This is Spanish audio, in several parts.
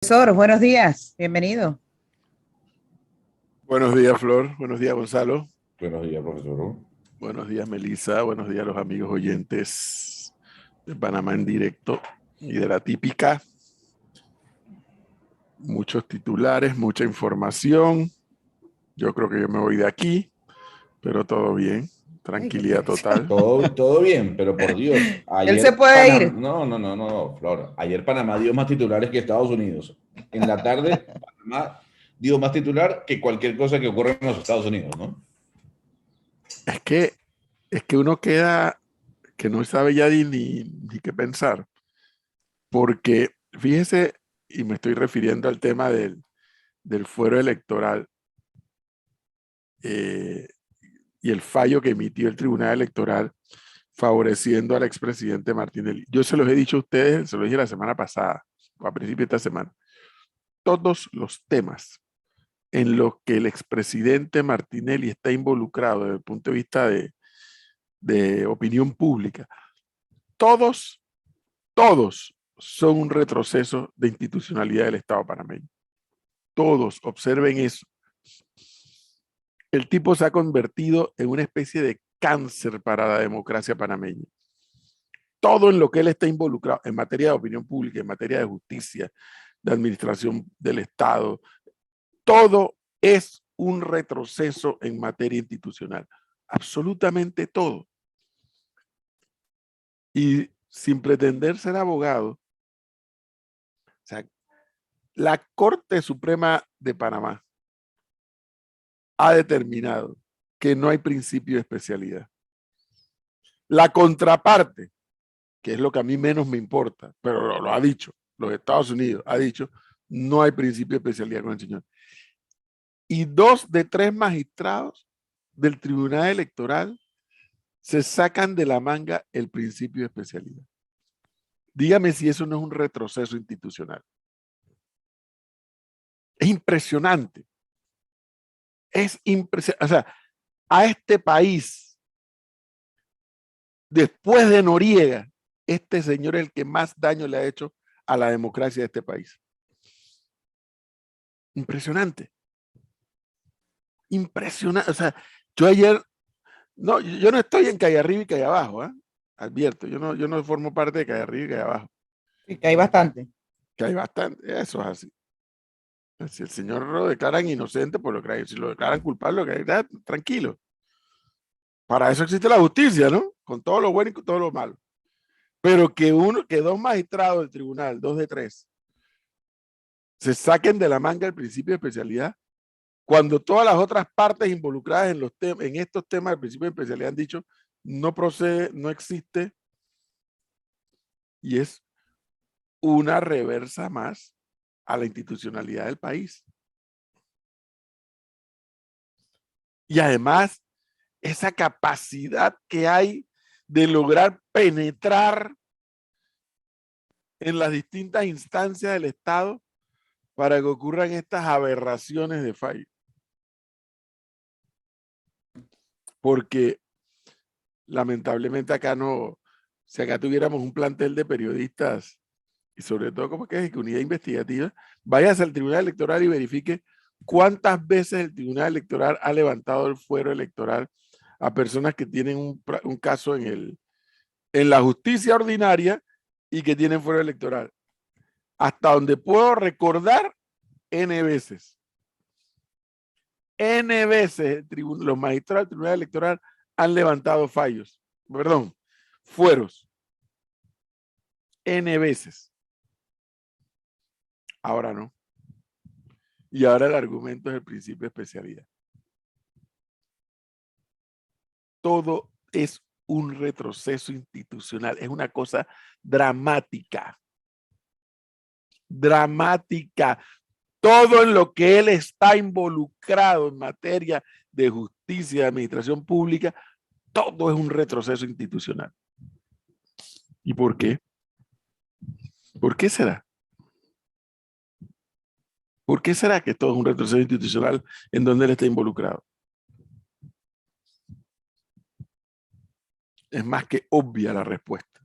Profesor, buenos días, bienvenido. Buenos días, Flor. Buenos días, Gonzalo. Buenos días, profesor. Buenos días, Melissa. Buenos días, los amigos oyentes de Panamá en directo y de la típica. Muchos titulares, mucha información. Yo creo que yo me voy de aquí, pero todo bien. Tranquilidad total. Todo bien, pero por Dios, Él se ayer puede Panamá, ir. no, Flor, ayer Panamá dio más titulares que Estados Unidos. En la tarde, Panamá dio más titular que cualquier cosa que ocurra en los Estados Unidos, ¿no? Es que, es que uno queda que no sabe ya ni qué pensar, porque fíjese, y me estoy refiriendo al tema del fuero electoral, eh, y el fallo que emitió el Tribunal Electoral favoreciendo al expresidente Martinelli. Yo se los he dicho a ustedes, se los dije la semana pasada, o a principio de esta semana. Todos los temas en los que el expresidente Martinelli está involucrado desde el punto de vista de opinión pública, todos son un retroceso de institucionalidad del Estado panameño. Todos, observen eso. El tipo se ha convertido en una especie de cáncer para la democracia panameña. Todo en lo que él está involucrado, en materia de opinión pública, en materia de justicia, de administración del Estado, todo es un retroceso en materia institucional. Absolutamente todo. Y sin pretender ser abogado, o sea, la Corte Suprema de Panamá ha determinado que no hay principio de especialidad. La contraparte, que es lo que a mí menos me importa, pero lo ha dicho, los Estados Unidos ha dicho, no hay principio de especialidad con el señor. Y 2 de 3 magistrados del Tribunal Electoral se sacan de la manga el principio de especialidad. Dígame si eso no es un retroceso institucional. Es impresionante. Es impresionante. O sea, a este país, después de Noriega, este señor es el que más daño le ha hecho a la democracia de este país. Impresionante. Impresionante. O sea, yo ayer, no, yo no estoy en calle arriba y calle abajo, ¿eh? Advierto, yo no formo parte de calle arriba y calle abajo. Sí, que hay bastante. Que hay bastante, eso es así. Si el señor lo declaran inocente, pues lo creen. Si lo declaran culpable, lo creen, tranquilo. Para eso existe la justicia, ¿no? Con todo lo bueno y con todo lo malo. Pero que 2 magistrados del tribunal, 2 de 3, se saquen de la manga el principio de especialidad, cuando todas las otras partes involucradas en estos temas del principio de especialidad han dicho no procede, no existe, y es una reversa más a la institucionalidad del país. Y además, esa capacidad que hay de lograr penetrar en las distintas instancias del Estado para que ocurran estas aberraciones de fallo. Porque lamentablemente acá no, si acá tuviéramos un plantel de periodistas y sobre todo como que es unidad investigativa, váyase al Tribunal Electoral y verifique cuántas veces el Tribunal Electoral ha levantado el fuero electoral a personas que tienen un caso en la justicia ordinaria y que tienen fuero electoral. Hasta donde puedo recordar, N veces. N veces los magistrados del Tribunal Electoral han levantado fallos, perdón, fueros. N veces. Ahora no. Y ahora el argumento es el principio de especialidad. Todo es un retroceso institucional, es una cosa dramática. Dramática. Todo en lo que él está involucrado en materia de justicia y administración pública, todo es un retroceso institucional. ¿Y por qué? ¿Por qué será? ¿Por qué será que todo es un retroceso institucional en donde él está involucrado? Es más que obvia la respuesta.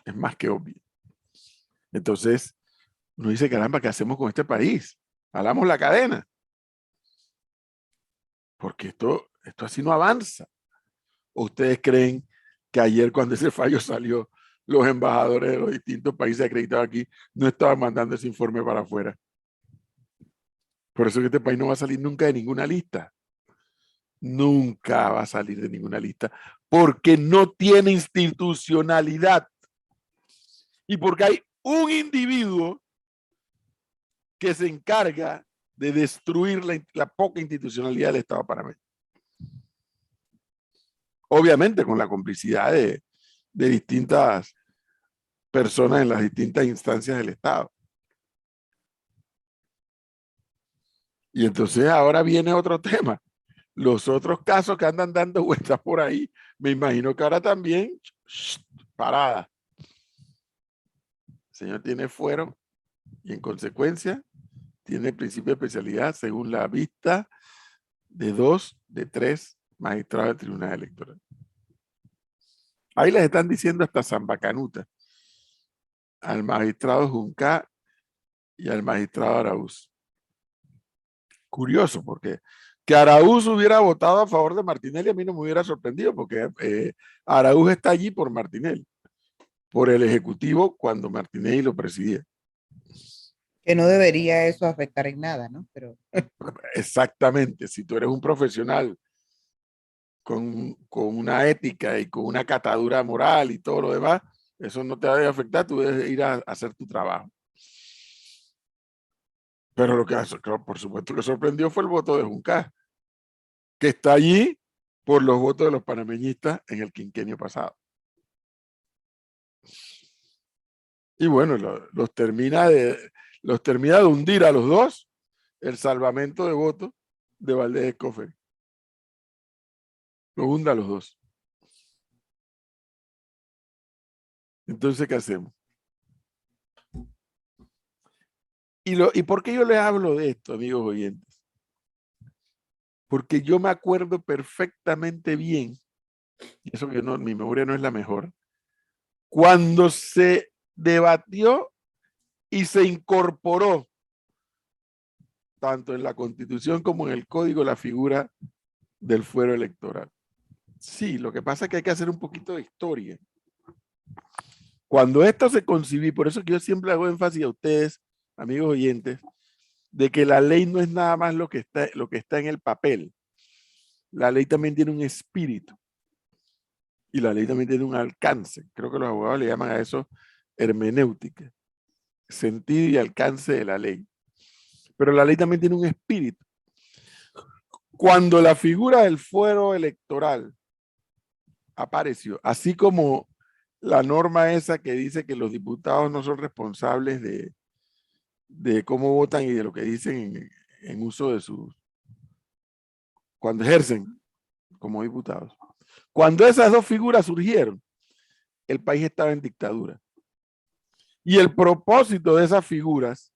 Es más que obvia. Entonces, Uno dice, caramba, ¿qué hacemos con este país? Jalamos la cadena. Porque esto así no avanza. ¿O ustedes creen que ayer cuando ese fallo salió, los embajadores de los distintos países acreditados aquí no estaban mandando ese informe para afuera? Por eso que este país no va a salir nunca de ninguna lista. Nunca va a salir de ninguna lista. Porque no tiene institucionalidad. Y porque hay un individuo que se encarga de destruir la poca institucionalidad del Estado panameño. Obviamente con la complicidad de distintas personas en las distintas instancias del Estado. Y entonces ahora viene otro tema. Los otros casos que andan dando vueltas por ahí, me imagino que ahora también, parada. El señor tiene fuero y en consecuencia tiene principio de especialidad según la vista de 2 de 3 magistrados del Tribunal Electoral. Ahí les están diciendo hasta Zambacanuta al magistrado Juncá y al magistrado Araúz. Curioso, porque que Araúz hubiera votado a favor de Martinelli a mí no me hubiera sorprendido, porque Araúz está allí por Martinelli, por el Ejecutivo cuando Martinelli lo presidía. Que no debería eso afectar en nada, ¿no? Pero Exactamente, si tú eres un profesional con una ética y con una catadura moral y todo lo demás, eso no te debe afectar, tú debes ir a hacer tu trabajo. Pero lo que por supuesto que sorprendió fue el voto de Juncá, que está allí por los votos de los panameñistas en el quinquenio pasado. Y bueno, los termina de hundir a los dos el salvamento de votos de Valdés Escoferi. Los hunde a los dos. Entonces, ¿qué hacemos? ¿Y por qué yo les hablo de esto, amigos oyentes? Porque yo me acuerdo perfectamente bien, y eso que mi memoria no es la mejor, cuando se debatió y se incorporó tanto en la Constitución como en el Código la figura del fuero electoral. Sí, lo que pasa es que hay que hacer un poquito de historia. Cuando esto se concibió, por eso que yo siempre hago énfasis a ustedes, amigos oyentes, de que la ley no es nada más lo que está en el papel. La ley también tiene un espíritu y la ley también tiene un alcance. Creo que los abogados le llaman a eso hermenéutica, sentido y alcance de la ley. Pero la ley también tiene un espíritu. Cuando la figura del fuero electoral apareció, así como la norma esa que dice que los diputados no son responsables de cómo votan y de lo que dicen en uso de cuando ejercen como diputados. Cuando esas dos figuras surgieron, el país estaba en dictadura. Y el propósito de esas figuras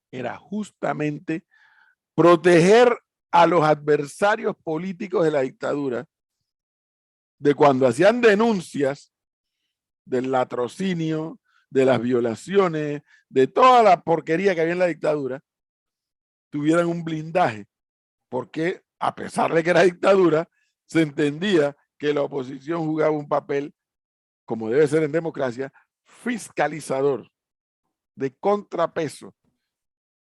era justamente proteger a los adversarios políticos de la dictadura de cuando hacían denuncias del latrocinio, de las violaciones, de toda la porquería que había en la dictadura, tuvieran un blindaje, porque a pesar de que era dictadura, se entendía que la oposición jugaba un papel, como debe ser en democracia, fiscalizador, de contrapeso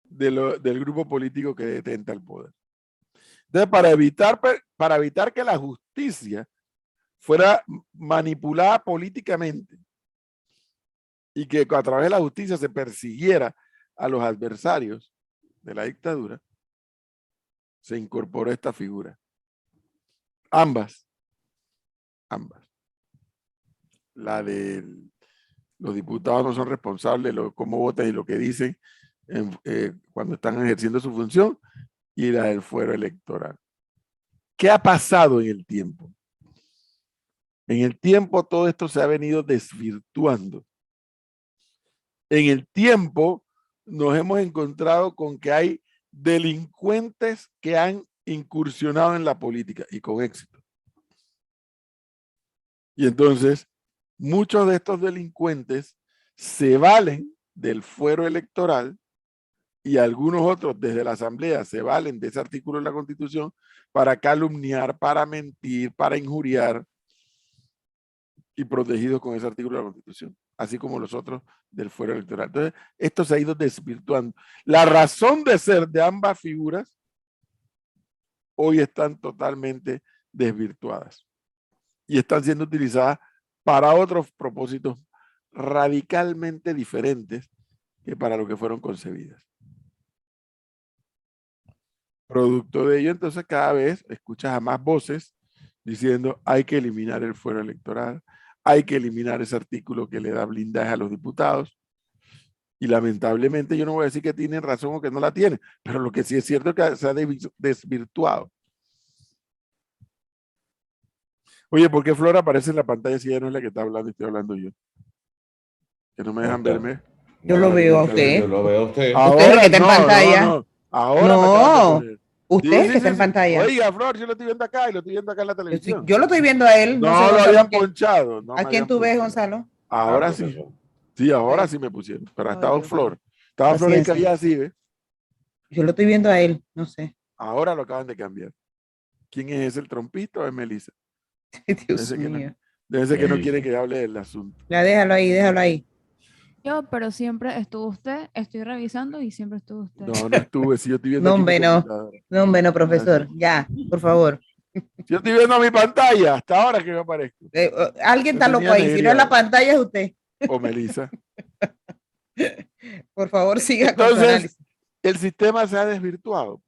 del grupo político que detenta el poder. Entonces, para evitar que la justicia fuera manipulada políticamente y que a través de la justicia se persiguiera a los adversarios de la dictadura, se incorporó esta figura. Ambas. La de los diputados no son responsables de cómo votan y lo que dicen cuando están ejerciendo su función, y la del fuero electoral. ¿Qué ha pasado en el tiempo? En el tiempo todo esto se ha venido desvirtuando. En el tiempo nos hemos encontrado con que hay delincuentes que han incursionado en la política y con éxito. Y entonces muchos de estos delincuentes se valen del fuero electoral y algunos otros desde la Asamblea se valen de ese artículo de la Constitución para calumniar, para mentir, para injuriar, y protegidos con ese artículo de la Constitución, así como los otros del fuero electoral. Entonces, esto se ha ido desvirtuando. La razón de ser de ambas figuras hoy están totalmente desvirtuadas y están siendo utilizadas para otros propósitos radicalmente diferentes que para lo que fueron concebidas. Producto de ello, entonces, cada vez escuchas a más voces diciendo hay que eliminar el fuero electoral, hay que eliminar ese artículo que le da blindaje a los diputados. Y lamentablemente yo no voy a decir que tienen razón o que no la tienen, pero lo que sí es cierto es que se ha desvirtuado. Oye, ¿por qué Flora aparece en la pantalla si ella no es la que está hablando y estoy hablando yo? Que no me dejan verme. Yo lo veo a usted. Yo lo veo a usted. Usted es el que está en no, pantalla. no. Ahora me acaban de No, poner. usted es el que está en pantalla. Oiga, Flor, yo lo estoy viendo acá y lo estoy viendo acá en la televisión. Yo lo estoy viendo a él. No, No sé, lo Gonzalo, habían ponchado. No ¿a me quién habían tú ves, ponchado. Gonzalo? Ahora sí. Profesor. Sí, ahora Ay. sí me pusieron. Pero Ay, estaba Dios Flor. mío. Estaba Flor ahí que Paciencia. había así, ¿ves? Yo lo estoy viendo a él, no sé. Ahora lo acaban de cambiar. ¿Quién es ese, el trompista o es Melissa? Dios mío. Debe ser que no Melissa. quiere que hable del asunto. Ya, déjalo ahí, déjalo ahí. Yo, pero siempre estuvo usted, estoy revisando y siempre estuvo usted. No, no estuve. Si yo estoy viendo No, aquí mi hombre, no. computadora. No, hombre, no, profesor. Ya, por favor. Si yo estoy viendo mi pantalla, hasta ahora que me aparezco. Alguien Yo está loco tenía ahí. Si no es la negreado. pantalla, es usted. O Melissa. Por favor, siga con su Entonces, análisis. el sistema se ha desvirtuado.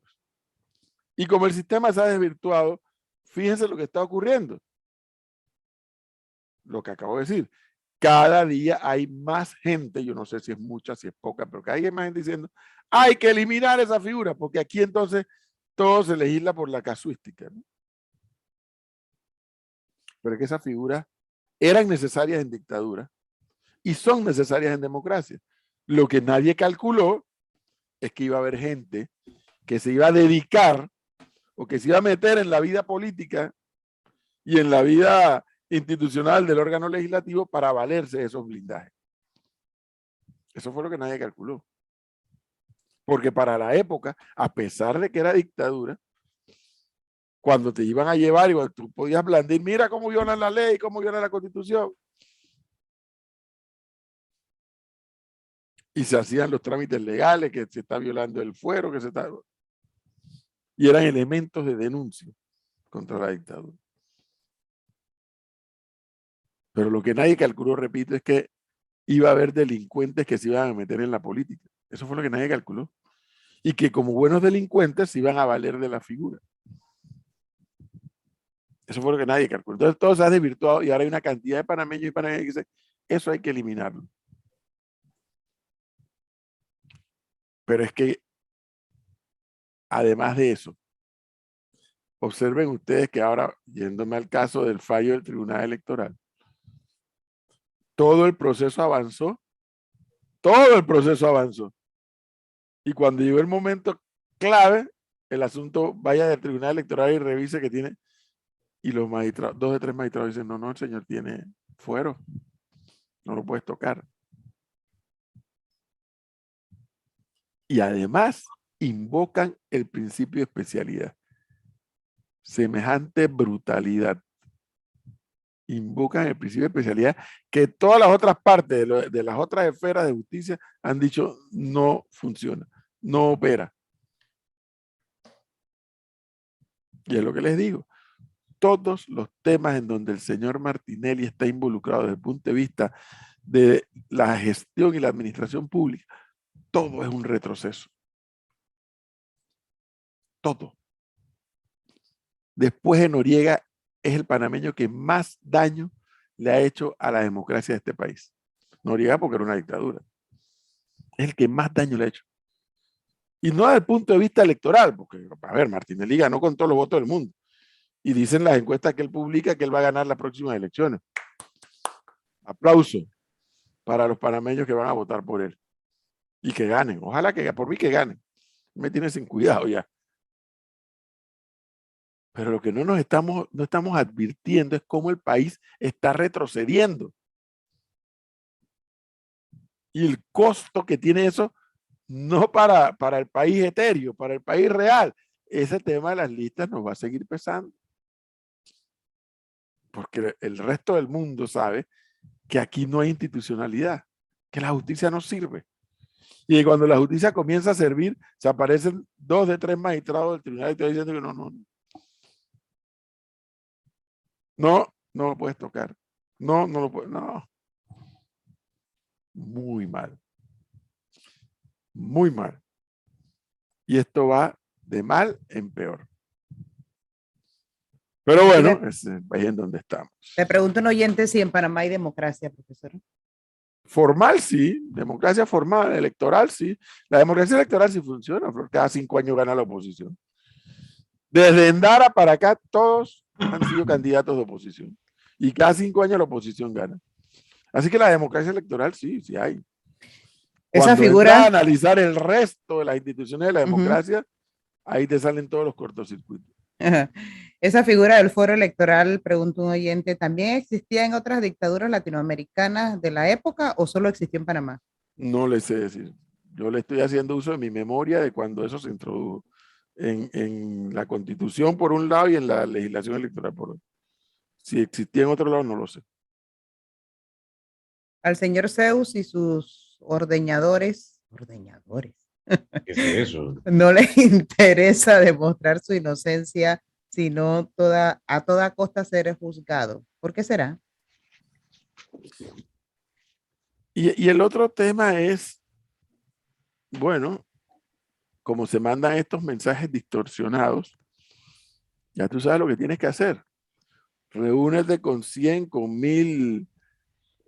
Y como el sistema se ha desvirtuado, fíjense lo que está ocurriendo. Lo que acabo de decir. Cada día hay más gente, yo no sé si es mucha, si es poca, pero cada día hay más gente diciendo, hay que eliminar esa figura, porque aquí entonces todo se legisla por la casuística, ¿no? Pero es que esas figuras eran necesarias en dictadura y son necesarias en democracia. Lo que nadie calculó es que iba a haber gente que se iba a dedicar o que se iba a meter en la vida política y en la vida institucional del órgano legislativo para valerse de esos blindajes. Eso fue lo que nadie calculó. Porque para la época, a pesar de que era dictadura, cuando te iban a llevar y cuando tú podías blandir, mira cómo violan la ley, cómo violan la Constitución. Y se hacían los trámites legales, que se está violando el fuero, que se está... Y eran elementos de denuncia contra la dictadura. Pero lo que nadie calculó, repito, es que iba a haber delincuentes que se iban a meter en la política. Eso fue lo que nadie calculó. Y que como buenos delincuentes se iban a valer de la figura. Eso fue lo que nadie calculó. Entonces todo se ha desvirtuado y ahora hay una cantidad de panameños y panameñas que dicen, eso hay que eliminarlo. Pero es que, además de eso, observen ustedes que ahora, yéndome al caso del fallo del Tribunal Electoral, todo el proceso avanzó. Y cuando llegó el momento clave, el asunto vaya del Tribunal Electoral y revise que tiene, y los magistrados, 2 de 3 magistrados dicen, no, el señor tiene fuero, no lo puedes tocar. Y además invocan el principio de especialidad. Semejante brutalidad. Invocan el principio de especialidad que todas las otras partes de las otras esferas de justicia han dicho no funciona, no opera. Y es lo que les digo. Todos los temas en donde el señor Martinelli está involucrado desde el punto de vista de la gestión y la administración pública, todo es un retroceso. Todo. Después de Noriega, es el panameño que más daño le ha hecho a la democracia de este país. Noriega porque era una dictadura. Es el que más daño le ha hecho. Y no desde el punto de vista electoral, porque, a ver, Martinelli ganó con todos los votos del mundo. Y dicen las encuestas que él publica que él va a ganar las próximas elecciones. Aplauso para los panameños que van a votar por él. Y que ganen. Ojalá que por mí que ganen. Me tiene sin cuidado ya. Pero lo que no estamos advirtiendo es cómo el país está retrocediendo. Y el costo que tiene eso, no para el país etéreo, para el país real, ese tema de las listas nos va a seguir pesando. Porque el resto del mundo sabe que aquí no hay institucionalidad, que la justicia no sirve. Y cuando la justicia comienza a servir, se aparecen 2 de 3 magistrados del tribunal y te diciendo que no lo puedes tocar. No lo puedes, no. Muy mal. Muy mal. Y esto va de mal en peor. Pero bueno, es el país en donde estamos. Le pregunto a un oyente si en Panamá hay democracia, profesor. Formal sí, democracia formal, electoral sí. La democracia electoral sí funciona, porque cada 5 años gana la oposición. Desde Endara para acá, todos han sido candidatos de oposición. Y cada 5 años la oposición gana. Así que la democracia electoral sí hay. Esa Cuando figura, entras a analizar el resto de las instituciones de la democracia, ahí te salen todos los cortocircuitos. esa figura del foro electoral, pregunto un oyente, ¿también existía en otras dictaduras latinoamericanas de la época o solo existió en Panamá? No le sé decir. Yo le estoy haciendo uso de mi memoria de cuando eso se introdujo en la Constitución por un lado y en la legislación electoral por otro. Si existía en otro lado, no lo sé. Al señor Zeus y sus ordeñadores, ¿Qué es eso? no les interesa demostrar su inocencia, sino a toda costa ser juzgado. ¿Por qué será? Y el otro tema es, bueno, como se mandan estos mensajes distorsionados, ya tú sabes lo que tienes que hacer. Reúnete con 100, con 1000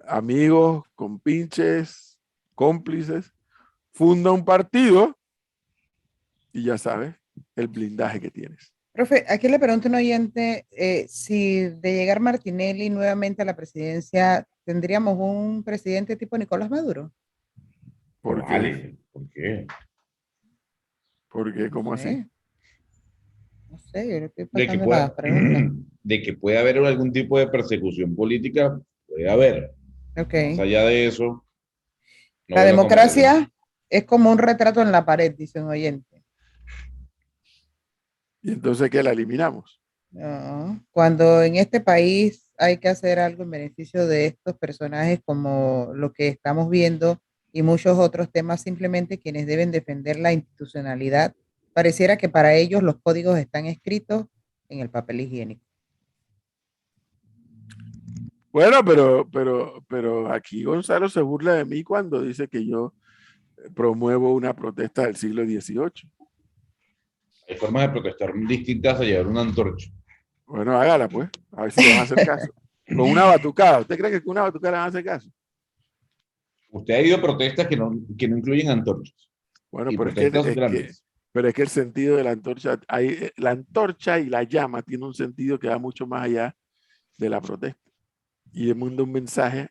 amigos, compinches, cómplices, funda un partido y ya sabes el blindaje que tienes. Profe, aquí le pregunto a un oyente si de llegar Martinelli nuevamente a la presidencia, ¿tendríamos un presidente tipo Nicolás Maduro? ¿Por qué? Vale, ¿por qué? ¿Por qué? No ¿Cómo así? sé, no sé, yo le estoy De que pasando la pregunta. de que puede haber algún tipo de persecución política, puede haber. Ok. Más allá de eso, no La veo como algún... democracia es como un retrato en la pared, dice un oyente. Y entonces, ¿qué? La eliminamos. No, cuando en este país hay que hacer algo en beneficio de estos personajes como lo que estamos viendo y muchos otros temas, simplemente quienes deben defender la institucionalidad, pareciera que para ellos los códigos están escritos en el papel higiénico. Bueno, pero aquí Gonzalo se burla de mí cuando dice que yo promuevo una protesta del siglo XVIII. Hay formas de protestar distintas a llevar una antorcha. Bueno, hágala pues, a ver si le van a hacer caso. Con una batucada. ¿Usted cree que con una batucada le van a hacer caso? Usted ha ido a protestas que no incluyen antorchas. Bueno, Y pero protestas grandes. pero es que el sentido de la antorcha, la antorcha y la llama tiene un sentido que va mucho más allá de la protesta. Y le manda un mensaje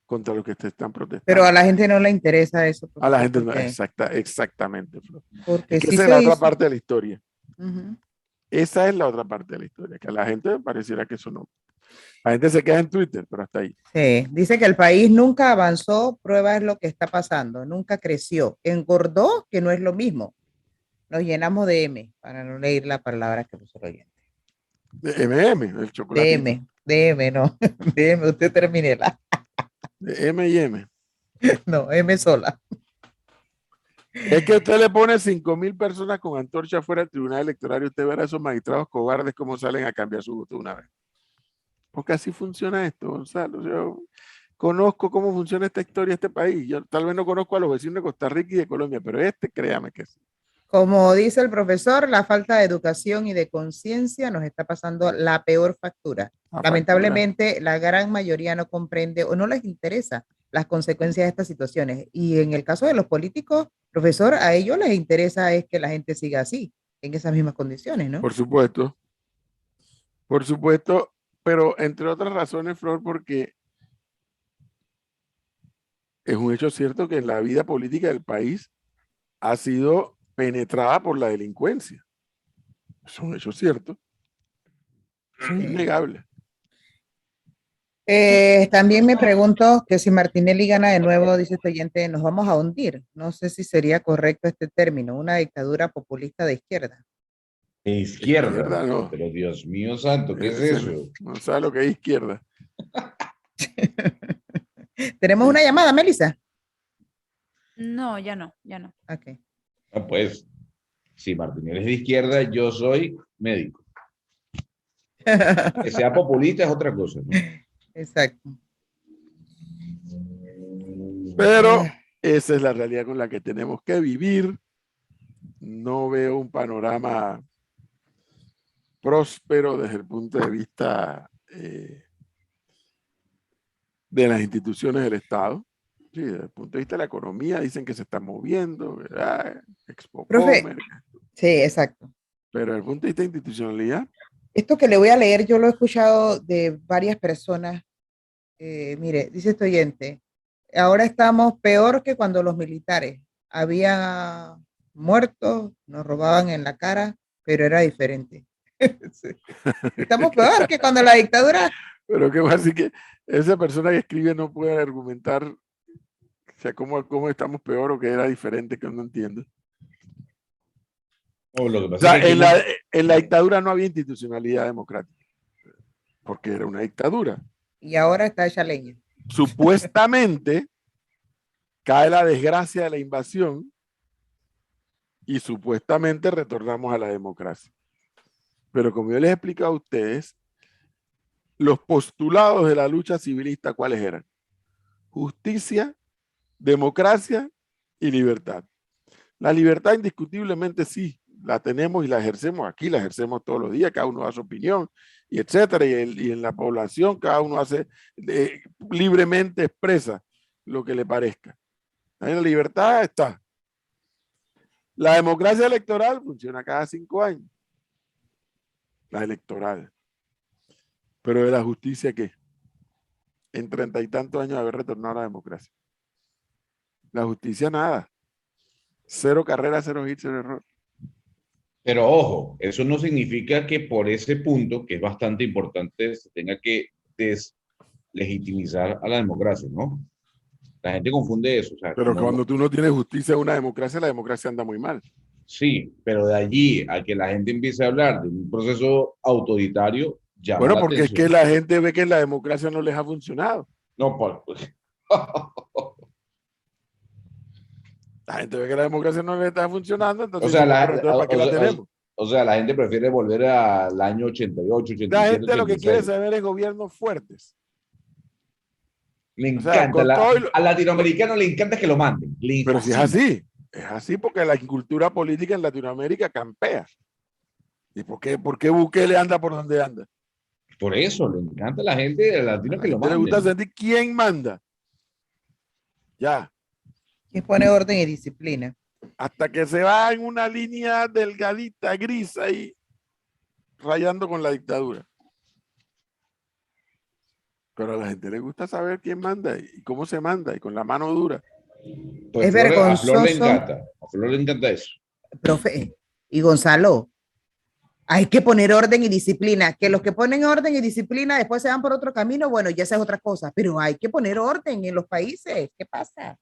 contra los que te están protestando. Pero a la gente no le interesa eso. A la gente no, porque, exactamente, Flor. porque Es que sí esa es se la otra hizo. parte de la historia. Ujú. Esa es la otra parte de la historia, que a la gente pareciera que eso no. La gente se queda en Twitter, pero hasta ahí. Sí, dice que el país nunca avanzó, prueba es lo que está pasando, nunca creció, engordó, que no es lo mismo. Nos llenamos de M, para no leer la palabra que puso el oyente. De MM, el chocolatito. De M, no, de M, usted termine la. De M&M. No, M sola. Es que usted le pone 5,000 personas con antorcha fuera del tribunal electoral y usted verá a esos magistrados cobardes cómo salen a cambiar su voto una vez. Porque así funciona esto, Gonzalo. Yo conozco cómo funciona esta historia, este país. Yo tal vez no conozco a los vecinos de Costa Rica y de Colombia, pero créame que sí. Como dice el profesor, la falta de educación y de conciencia nos está pasando la peor factura. Lamentablemente, la gran mayoría no comprende o no les interesa las consecuencias de estas situaciones. Y en el caso de los políticos, profesor, a ellos les interesa es que la gente siga así, en esas mismas condiciones, ¿no? Por supuesto, pero entre otras razones, Flor, porque es un hecho cierto que la vida política del país ha sido penetrada por la delincuencia. Es un hecho cierto. Es innegable. También me pregunto que si Martinelli gana de nuevo, dice este oyente, nos vamos a hundir. No sé si sería correcto este término, una dictadura populista de izquierda. De Izquierda izquierda. no. Pero Dios mío santo, ¿qué es eso? No sabe lo que es izquierda. Tenemos una llamada, Melissa. No, ya no, ya no. Ok. Ah, pues, si Martínez es de izquierda, yo soy médico. Que sea populista es otra cosa, ¿no? Exacto. Pero esa es la realidad con la que tenemos que vivir. No veo un panorama próspero desde el punto de vista de las instituciones del Estado. Sí, desde el punto de vista de la economía, dicen que se está moviendo, ¿verdad? Expo Profe, Comer, sí, exacto. pero desde el punto de vista de institucionalidad, Esto que le voy a leer, yo lo he escuchado de varias personas. Mire, dice este oyente, ahora estamos peor que cuando los militares habían muertos, nos robaban en la cara, pero era diferente. Sí. Estamos peor que cuando la dictadura. pero qué más así que esa persona que escribe no puede argumentar, o sea, cómo estamos peor o que era diferente, que no entiendo. No, lo que O sea, pasa es que en la dictadura no había institucionalidad democrática, porque era una dictadura. Y ahora está hecha leña. Supuestamente cae la desgracia de la invasión y supuestamente retornamos a la democracia. Pero como yo les he explicado a ustedes, los postulados de la lucha civilista, ¿cuáles eran? Justicia, democracia y libertad. La libertad indiscutiblemente sí, la tenemos y la ejercemos aquí, la ejercemos todos los días, cada uno da su opinión, y etcétera, y en la población cada uno hace libremente expresa lo que le parezca. Ahí la libertad está. La democracia electoral funciona cada 5 años. La electoral. Pero de la justicia, ¿qué? En 30 y tantos años de haber retornado a la democracia. La justicia, nada. Cero carrera, cero hit, cero error. pero ojo, eso no significa que por ese punto, que es bastante importante, se tenga que deslegitimizar a la democracia, ¿no? La gente confunde eso. O sea, Pero como, cuando tú no tienes justicia en una democracia, la democracia anda muy mal. sí, pero de allí a que la gente empiece a hablar de un proceso autoritario, llama Bueno, la porque es que atención. la gente ve que la democracia no les ha funcionado. No, La gente ve que la democracia no les está funcionando, o entonces sea, dice, bueno, entonces ¿para qué la tenemos? o sea, la gente prefiere volver al año 88, La 87, gente lo que quiere 86. saber es gobiernos fuertes. Le O sea, encanta, con todo al latinoamericano le encanta que lo manden, le pero si fascina. es así porque la cultura política en Latinoamérica campea. ¿Y por qué Bukele anda por donde anda? Por eso, le encanta a la gente A latina la que lo gente le gusta manden. sentir quién manda. Ya, Que pone orden y disciplina. hasta que se va en una línea delgadita, gris ahí, rayando con la dictadura. Pero a la gente le gusta saber quién manda y cómo se manda y con la mano dura. Pues Es a Flor le vergonzoso, encanta, a Flor le encanta eso. profe. Y Gonzalo, hay que poner orden y disciplina. Que los que ponen orden y disciplina después se van por otro camino, bueno, ya esa es otra cosa. Pero hay que poner orden en los países. ¿Qué pasa?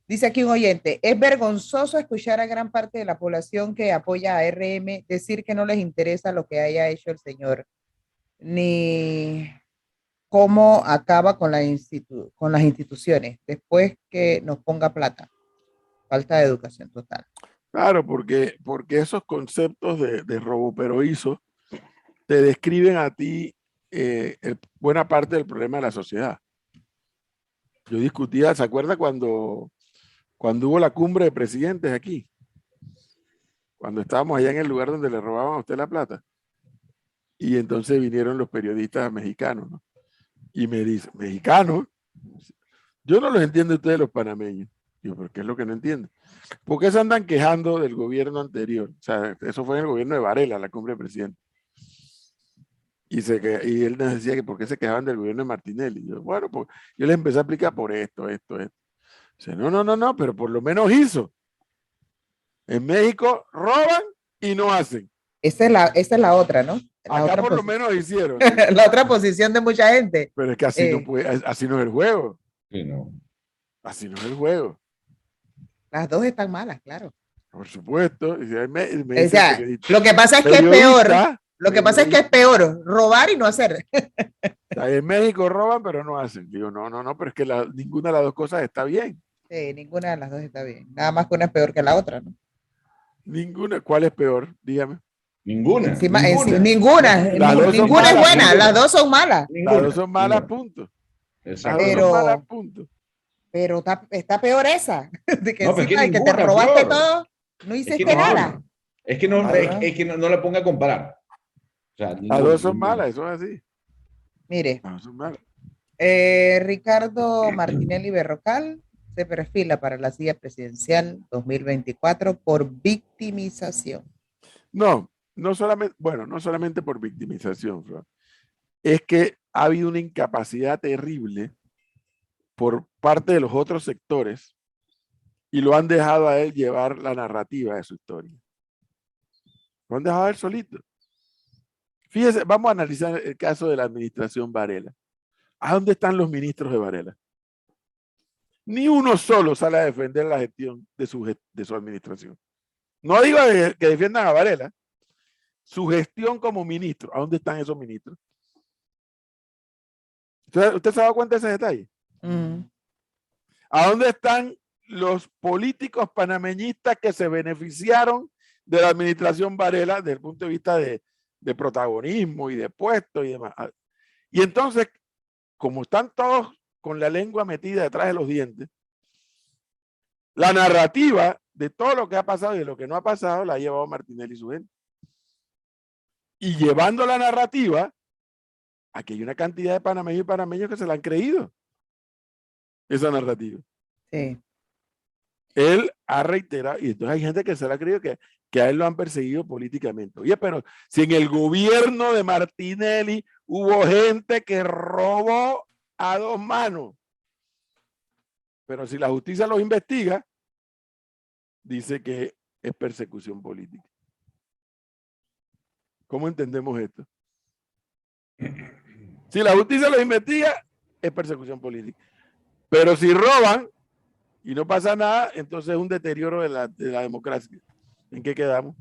Dice aquí un oyente, es vergonzoso escuchar a gran parte de la población que apoya a RM decir que no les interesa lo que haya hecho el señor, ni cómo acaba con, con las instituciones después que nos ponga plata. Falta de educación total. Claro, porque esos conceptos de robo pero hizo te describen a ti buena parte del problema de la sociedad. Yo discutía, ¿se acuerda cuando hubo la cumbre de presidentes aquí? Cuando estábamos allá en el lugar donde le robaban a usted la plata. Y entonces vinieron los periodistas mexicanos, ¿no? Y me dicen, ¿mexicanos? Yo no los entiendo ustedes los panameños. Digo, ¿pero qué es lo que no entienden? ¿Por qué se andan quejando del gobierno anterior? O sea, eso fue en el gobierno de Varela, la cumbre de presidentes. Y él nos decía que por qué se quejaban del gobierno de Martinelli. Y yo, bueno, pues yo les empecé a explicar por esto. Dice, no, pero por lo menos hizo. En México roban y no hacen. Esa es la otra, ¿no? Acá por lo menos hicieron. La otra posición de mucha gente. Pero es que así no puede, así no es el juego. Sí, no. Así no es el juego. Las dos están malas, claro. Por supuesto. O sea, lo que pasa es que es peor. Lo que pasa es que es peor robar y no hacer. En México roban, pero no hacen. Digo, no, pero es que ninguna de las dos cosas está bien. Sí, ninguna de las dos está bien. Nada más que una es peor que la otra, ¿no? Ninguna. ¿Cuál es peor? Dígame. Ninguna. Ninguna es buena, las dos son malas. Las dos son malas, punto. Exacto. Pero, son malas, punto. Pero está peor esa. De que No, pero encima es que de que te ninguna, robaste peor. todo, no hiciste nada. Es que no la ponga a comparar. O sea, Las dos son malas, eso es así. Mire, Las dos son malas. Ricardo Martinelli Berrocal se perfila para la silla presidencial 2024 por victimización. No solamente por victimización, Flor. Es que ha habido una incapacidad terrible por parte de los otros sectores y lo han dejado a él llevar la narrativa de su historia. Lo han dejado a él solito. Fíjese, vamos a analizar el caso de la administración Varela. ¿A dónde están los ministros de Varela? Ni uno solo sale a defender la gestión de su administración. No digo que defiendan a Varela. Su gestión como ministro. ¿A dónde están esos ministros? ¿Usted se ha dado cuenta de ese detalle? ¿A dónde están los políticos panameñistas que se beneficiaron de la administración Varela desde el punto de vista de protagonismo y de puestos y demás? Y entonces, como están todos con la lengua metida detrás de los dientes, la narrativa de todo lo que ha pasado y de lo que no ha pasado la ha llevado Martinelli y su gente. Y llevando la narrativa, aquí hay una cantidad de panameños y panameños que se la han creído, esa narrativa. Sí. Él ha reiterado, y entonces hay gente que se la ha creído que a él lo han perseguido políticamente. Oye, pero si en el gobierno de Martinelli hubo gente que robó a dos manos, pero si la justicia los investiga, dice que es persecución política. ¿Cómo entendemos esto? Si la justicia los investiga, es persecución política. Pero si roban y no pasa nada, entonces es un deterioro de la democracia. ¿En qué quedamos?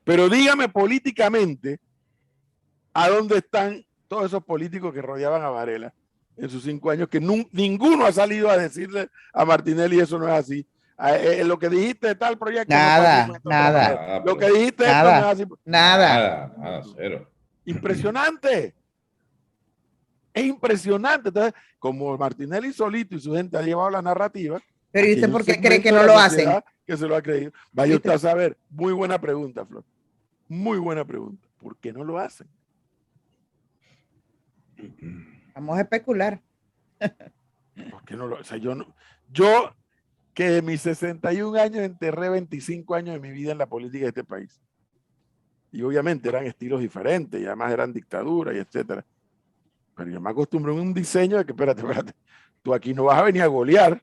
Pero dígame políticamente, ¿a dónde están todos esos políticos que rodeaban a Varela en sus 5 años? Que ninguno ha salido a decirle a Martinelli eso no es así. Lo que dijiste de tal proyecto. Nada. Lo que dijiste de esto no es así. Nada, cero. Impresionante. Es impresionante. Entonces, como Martinelli solito y su gente ha llevado la narrativa. Pero ¿y usted por qué cree que no lo hacen? Que se lo ha creído. Vaya usted a saber. Muy buena pregunta, Flor. Muy buena pregunta. ¿Por qué no lo hacen? Vamos a especular. ¿Por qué no lo? O sea, yo que de mis 61 años enterré 25 años de mi vida en la política de este país. Y obviamente eran estilos diferentes, y además eran dictaduras y etcétera. Pero yo me acostumbré a un diseño de que, espérate, tú aquí no vas a venir a golear,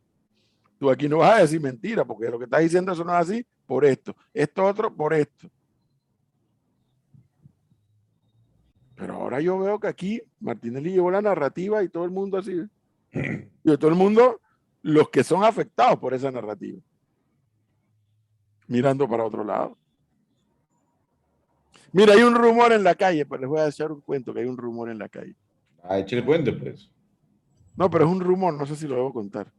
tú aquí no vas a decir mentira, porque lo que estás diciendo eso no es así, por esto otro, por esto. Pero ahora yo veo que aquí Martinelli llevó la narrativa y todo el mundo así. Y todo el mundo, los que son afectados por esa narrativa, mirando para otro lado. Mira, hay un rumor en la calle, pero les voy a echar un cuento que hay un rumor en la calle. Eche el cuento, pues. No, pero es un rumor, no sé si lo debo contar.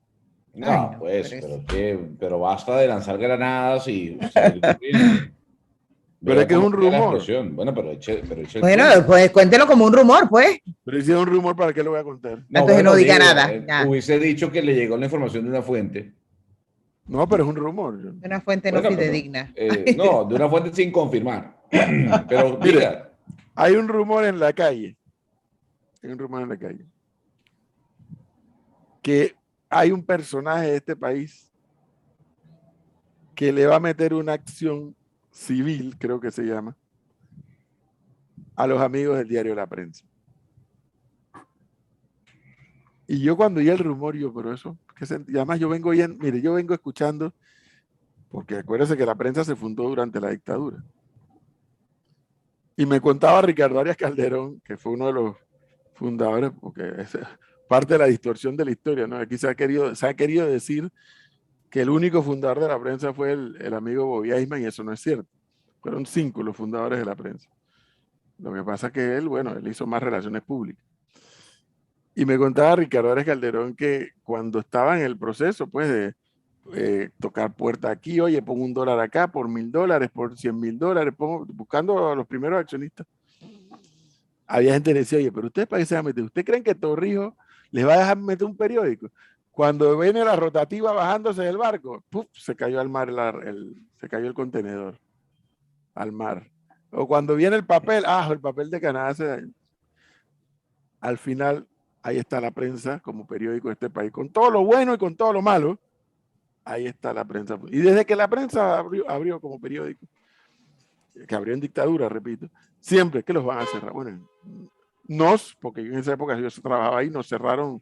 No, Ay, no, pues, pero basta de lanzar granadas y... Pero es que es un rumor. Bueno, pero eche bueno, pues cuéntelo como un rumor, pues. Pero si es un rumor, ¿para qué lo voy a contar? Entonces no diga nada. Hubiese dicho que le llegó la información de una fuente. No, pero es un rumor. De una fuente no fidedigna. No, de una fuente sin confirmar. Pero mira, hay un rumor en la calle. Hay un rumor en la calle. Que hay un personaje de este país que le va a meter una acción civil, creo que se llama, a los amigos del diario La Prensa. Y yo cuando oí el rumor, pero eso, y además yo vengo escuchando, porque acuérdense que La Prensa se fundó durante la dictadura. Y me contaba Ricardo Arias Calderón, que fue uno de los fundadores, porque es parte de la distorsión de la historia, ¿no? Aquí se ha querido decir que el único fundador de la prensa fue el amigo Bobby Eisman, y eso no es cierto. Fueron 5 los fundadores de la prensa. Lo que pasa es que él, bueno, él hizo más relaciones públicas. Y me contaba Ricardo Arias Calderón que cuando estaba en el proceso, pues, de tocar puerta aquí, oye, pongo $1 acá, por $1.000, por $100.000, buscando a los primeros accionistas. Había gente que decía, oye, pero ustedes para qué se van a meter, ¿ustedes creen que Torrijos les va a dejar meter un periódico? Cuando viene la rotativa bajándose del barco, ¡puf!, se cayó al mar, se cayó el contenedor al mar. O cuando viene el papel, el papel de Canadá se dañó. Al final, ahí está la prensa como periódico de este país, con todo lo bueno y con todo lo malo. Ahí está la prensa. Y desde que la prensa abrió como periódico, que abrió en dictadura, repito, siempre que los van a cerrar. Bueno, porque en esa época yo trabajaba ahí, nos cerraron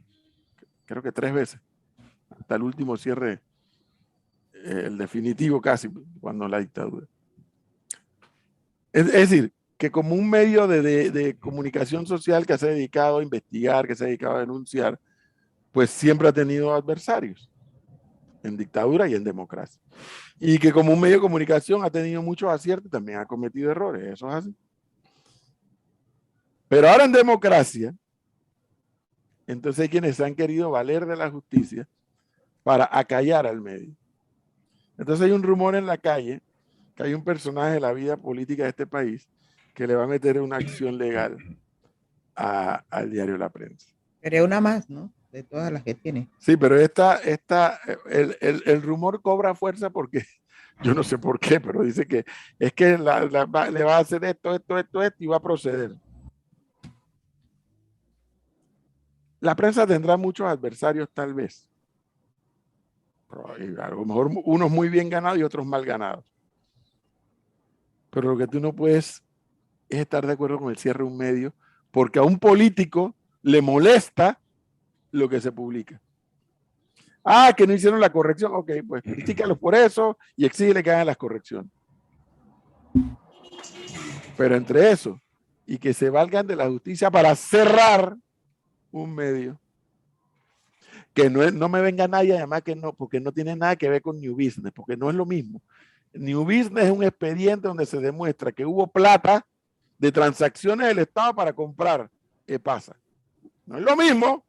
creo que 3 veces, hasta el último cierre, el definitivo casi, cuando la dictadura. Es decir, que como un medio de comunicación social que se ha dedicado a investigar, que se ha dedicado a denunciar, pues siempre ha tenido adversarios, en dictadura y en democracia. Y que como un medio de comunicación ha tenido muchos aciertos, también ha cometido errores, eso es así. Pero ahora en democracia, entonces hay quienes se han querido valer de la justicia para acallar al medio. Entonces hay un rumor en la calle que hay un personaje de la vida política de este país que le va a meter una acción legal al diario La Prensa. Sería una más, ¿no? De todas las que tiene. Sí, pero el rumor cobra fuerza porque, yo no sé por qué, pero dice que es que le va a hacer esto y va a proceder. La prensa tendrá muchos adversarios tal vez. A lo mejor unos muy bien ganados y otros mal ganados. Pero lo que tú no puedes es estar de acuerdo con el cierre de un medio porque a un político le molesta lo que se publica. Que no hicieron la corrección. Ok, pues critícalos por eso y exíguele que hagan las correcciones. Pero entre eso y que se valgan de la justicia para cerrar un medio, que no me venga nadie a llamar que no, porque no tiene nada que ver con New Business, porque no es lo mismo. New Business es un expediente donde se demuestra que hubo plata de transacciones del Estado para comprar EPASA. No es lo mismo.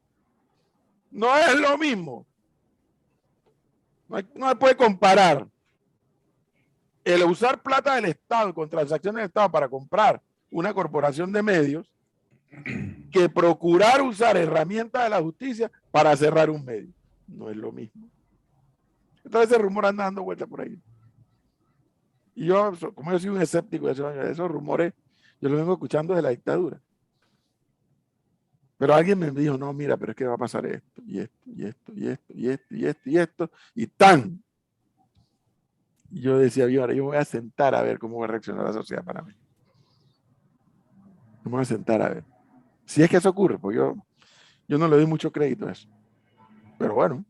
No es lo mismo. No se puede comparar el usar plata del Estado con transacciones del Estado para comprar una corporación de medios que procurar usar herramientas de la justicia para cerrar un medio. No es lo mismo. Entonces ese rumor anda dando vueltas por ahí. Y yo, como yo soy un escéptico de esos rumores, yo los vengo escuchando de la dictadura. Pero alguien me dijo, no, mira, pero es que va a pasar esto, y esto, y esto, y esto, y esto, y esto, y esto, y tan. Y yo decía, yo me voy a sentar a ver cómo va a reaccionar la sociedad para mí. Me voy a sentar a ver. Si es que eso ocurre, pues yo no le doy mucho crédito a eso. Pero bueno,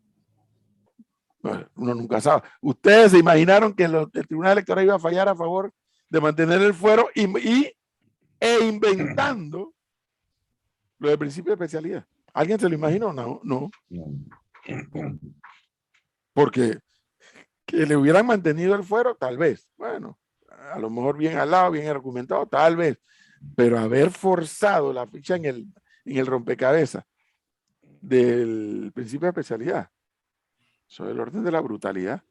uno nunca sabe. Ustedes se imaginaron que el Tribunal Electoral iba a fallar a favor de mantener el fuero e inventando lo del principio de especialidad. ¿Alguien se lo imaginó? No. Porque que le hubieran mantenido el fuero, tal vez. Bueno, a lo mejor bien al lado, bien argumentado, tal vez. Pero haber forzado la ficha en el rompecabezas del principio de especialidad, eso es el orden de la brutalidad.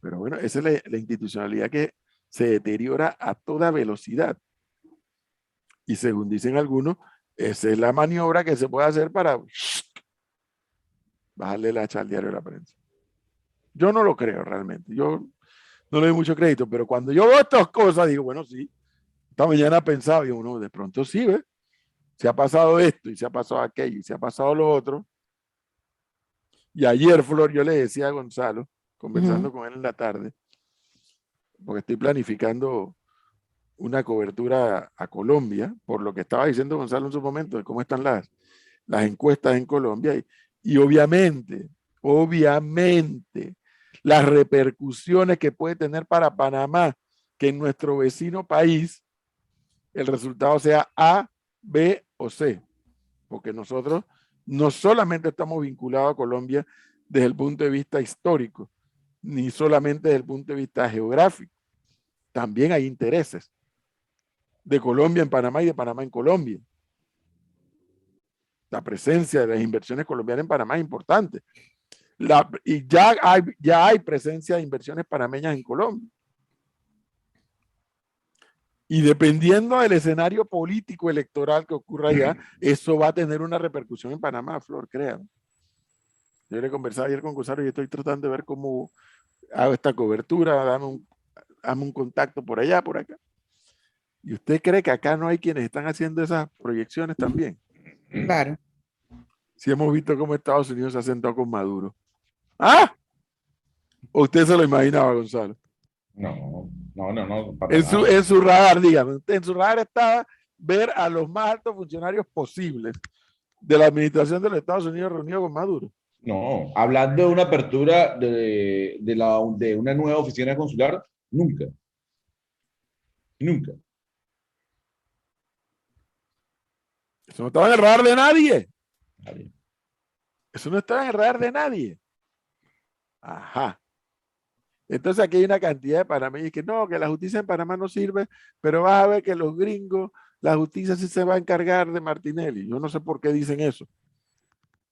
Pero bueno, esa es la institucionalidad que se deteriora a toda velocidad. Y según dicen algunos, esa es la maniobra que se puede hacer para bajarle la hacha al diario de La Prensa. Yo no lo creo realmente. Yo no le doy mucho crédito, pero cuando yo veo estas cosas, digo, bueno, sí. Esta mañana pensaba, digo, no, de pronto sí, ¿ves? Se ha pasado esto y se ha pasado aquello y se ha pasado lo otro. Y ayer, Flor, yo le decía a Gonzalo, conversando con él en la tarde, porque estoy planificando una cobertura a Colombia, por lo que estaba diciendo Gonzalo en su momento, de cómo están las encuestas en Colombia. Y obviamente, las repercusiones que puede tener para Panamá que en nuestro vecino país el resultado sea A, B o C, porque nosotros no solamente estamos vinculados a Colombia desde el punto de vista histórico, ni solamente desde el punto de vista geográfico, también hay intereses de Colombia en Panamá y de Panamá en Colombia. La presencia de las inversiones colombianas en Panamá es importante. Y ya hay presencia de inversiones panameñas en Colombia. Y dependiendo del escenario político electoral que ocurra allá, eso va a tener una repercusión en Panamá, Flor, créanme. Yo le conversaba ayer con Gonzalo y estoy tratando de ver cómo hago esta cobertura, dame un contacto por allá, por acá. ¿Y usted cree que acá no hay quienes están haciendo esas proyecciones también? Claro. Si hemos visto cómo Estados Unidos se ha sentado con Maduro. ¿Ah? ¿O usted se lo imaginaba, Gonzalo? No, para En nada. su radar, dígame, en su radar estaba ver a los más altos funcionarios posibles de la administración de los Estados Unidos reunidos con Maduro. No, hablando de una apertura de una nueva oficina consular, nunca, nunca. Eso no estaba en el radar de nadie. Nadie. Eso no estaba en el radar de nadie. Ajá. Entonces aquí hay una cantidad de panameños que no, que la justicia en Panamá no sirve, pero vas a ver que los gringos, la justicia sí se va a encargar de Martinelli. Yo no sé por qué dicen eso.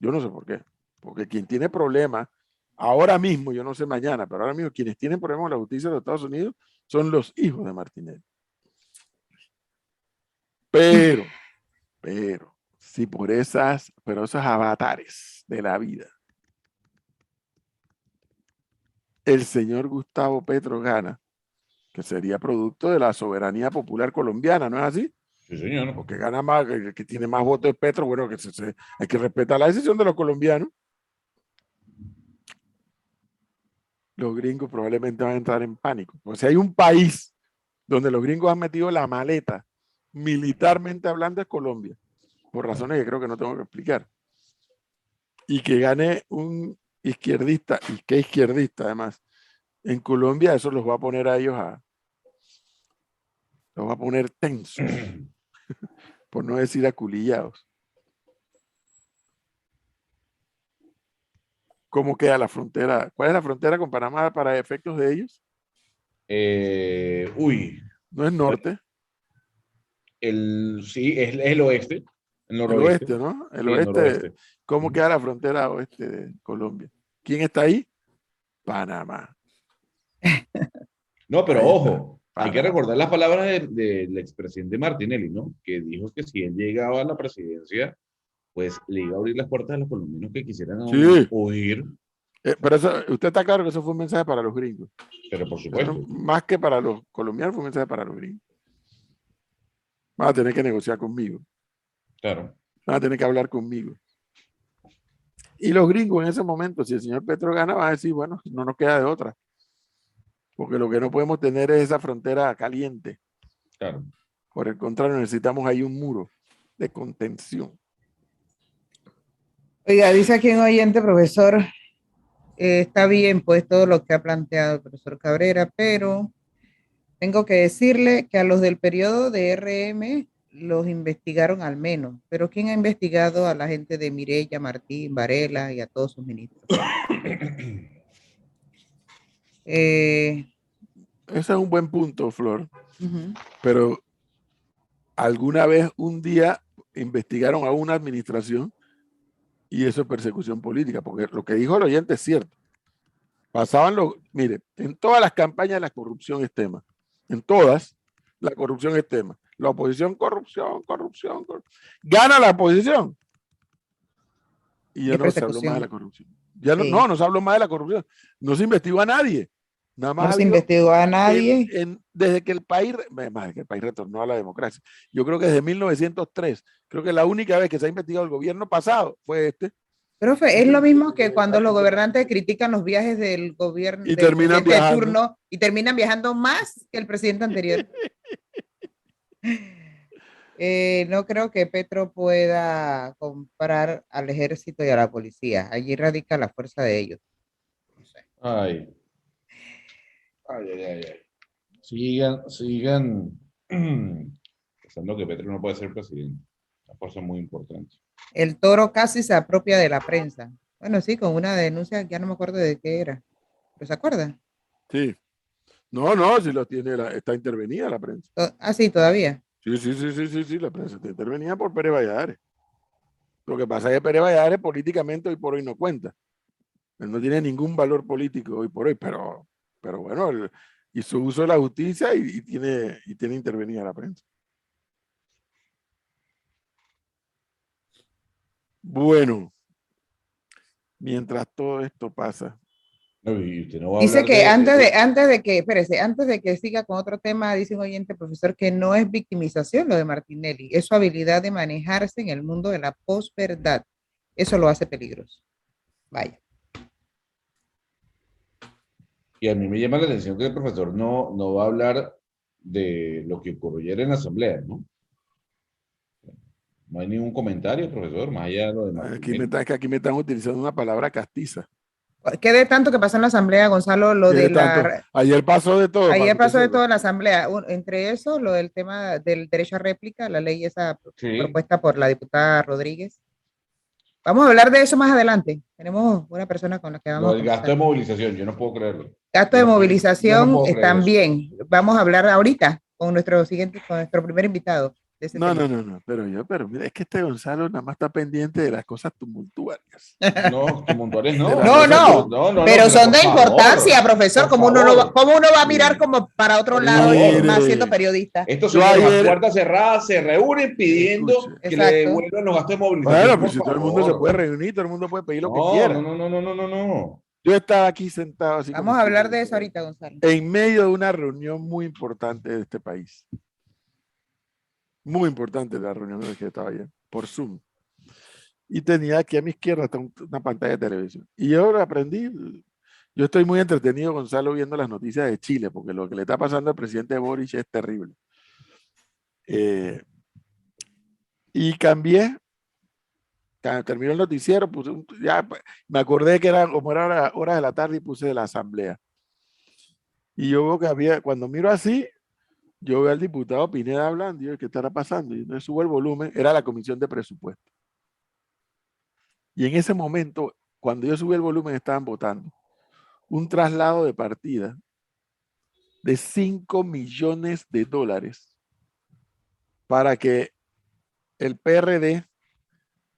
Yo no sé por qué. Porque quien tiene problemas, ahora mismo, yo no sé mañana, pero ahora mismo quienes tienen problemas con la justicia de los Estados Unidos son los hijos de Martinelli. Pero, si por esos avatares de la vida, el señor Gustavo Petro gana, que sería producto de la soberanía popular colombiana, ¿no es así? Sí, señor. Porque gana más, que tiene más votos de Petro, bueno, hay que respetar la decisión de los colombianos. Los gringos probablemente van a entrar en pánico. O sea, hay un país donde los gringos han metido la maleta, militarmente hablando, es Colombia, por razones que creo que no tengo que explicar. Y que gane un izquierdista, y qué izquierdista además, en Colombia, eso los va a poner a ellos los va a poner tensos, por no decir aculillados. ¿Cómo queda la frontera? ¿Cuál es la frontera con Panamá para efectos de ellos? Uy, No es norte, sí, es el oeste, el el noroeste. oeste, ¿no? El Sí, el oeste. noroeste. ¿Cómo queda la frontera oeste de Colombia? ¿Quién está ahí? Panamá. No, pero Ahí está, ojo, hay que Panamá. recordar las palabras del expresidente Martinelli, ¿no? Que dijo que si él llegaba a la presidencia, pues le iba a abrir las puertas a los colombianos que quisieran Sí, huir, pero eso, usted está claro que eso fue un mensaje para los gringos. pero por Eso supuesto, más que para los colombianos, fue un mensaje para los gringos. Van a tener que negociar conmigo. claro. Van a tener que hablar conmigo. Y los gringos en ese momento, si el señor Petro gana, van a decir, bueno, no nos queda de otra. Porque lo que no podemos tener es esa frontera caliente. Claro. Por el contrario, necesitamos ahí un muro de contención. Oiga, dice aquí un oyente, profesor, está bien pues todo lo que ha planteado el profesor Cabrera, pero tengo que decirle que a los del periodo de RM los investigaron al menos, pero ¿quién ha investigado a la gente de Mireya, Martín, Varela y a todos sus ministros? Ese es un buen punto, Flor. Pero alguna vez, un día, investigaron a una administración y eso es persecución política, porque lo que dijo el oyente es cierto. Mire, en todas las campañas la corrupción es tema. En todas, la corrupción es tema. La oposición, corrupción. Gana la oposición. Y ya Es no se habló más de la persecución. corrupción. Ya Sí. no se habló más de la corrupción. No se investigó a nadie. Nada más No ha se habido investigó a nadie. desde que el país, más que el país retornó a la democracia. Yo creo que desde 1903, creo que la única vez que se ha investigado el gobierno pasado fue este. Profe, es lo mismo que cuando los gobernantes critican los viajes del gobierno, Y del terminan presidente de viajando. turno y terminan viajando más que el presidente anterior. No creo que Petro pueda comprar al ejército y a la policía. Allí radica la fuerza de ellos. No sé. Ay. Ay, ay, ay, ay. sigan pensando que Petro no puede ser presidente. Una fuerza muy importante. El toro casi se apropia de la prensa. Bueno, sí, con una denuncia, ya no me acuerdo de qué era. ¿Pero se acuerdan? Sí. No, no, si lo tiene, está intervenida la prensa. Ah, sí, todavía. Sí, la prensa está intervenida por Pérez Valladares. Lo que pasa es que Pérez Valladares políticamente hoy por hoy no cuenta. Él no tiene ningún valor político hoy por hoy, pero bueno, hizo uso de la justicia y tiene intervenida la prensa. Bueno, mientras todo esto pasa. No, y usted no va a Dice hablar que antes de que siga con otro tema, dice un oyente, profesor, que no es victimización lo de Martinelli, es su habilidad de manejarse en el mundo de la posverdad. Eso lo hace peligroso. Vaya. Y a mí me llama la atención que el profesor no va a hablar de lo que ocurrió ayer en la asamblea, ¿no? No hay ningún comentario, profesor, más allá de lo de Martinelli. Aquí me están utilizando una palabra castiza. ¿Qué de tanto que pasó en la asamblea, Gonzalo? Lo de la... Ayer pasó de todo. Ayer pasó de todo en la asamblea. Entre eso, lo del tema del derecho a réplica, la ley esa propuesta por la diputada Rodríguez. Vamos a hablar de eso más adelante. Tenemos una persona con la que vamos a conversar. Gasto de movilización, yo no puedo creerlo. Gasto de movilización también. Vamos a hablar ahorita con nuestro primer invitado. No, pero mira, es que este Gonzalo nada más está pendiente de las cosas tumultuarias. No, tumultuarias no. No, pero son de importancia, profesor. ¿Cómo uno va a mirar como para otro lado y más siendo periodista? Estos señores a puertas cerradas se reúnen pidiendo que le devuelvan los gastos de movilización. Bueno, pues si todo el mundo se puede reunir, todo el mundo puede pedir lo que quiera. No. Yo estaba aquí sentado así. Vamos a hablar de eso ahorita, Gonzalo. En medio de una reunión muy importante de este país. Muy importante la reunión en la que estaba ayer, por Zoom. Y tenía aquí a mi izquierda una pantalla de televisión. Y yo ahora aprendí, yo estoy muy entretenido, Gonzalo, viendo las noticias de Chile, porque lo que le está pasando al presidente Boric es terrible. Y cambié, terminó el noticiero, ya me acordé que era como era horas de la tarde y puse de la asamblea. Y yo veo que cuando miro así, yo veo al diputado Pineda hablando, y yo, ¿qué estará pasando? Y entonces subo el volumen, era la comisión de presupuesto. Y en ese momento, cuando yo subí el volumen, estaban votando un traslado de partida de $5 millones para que el PRD,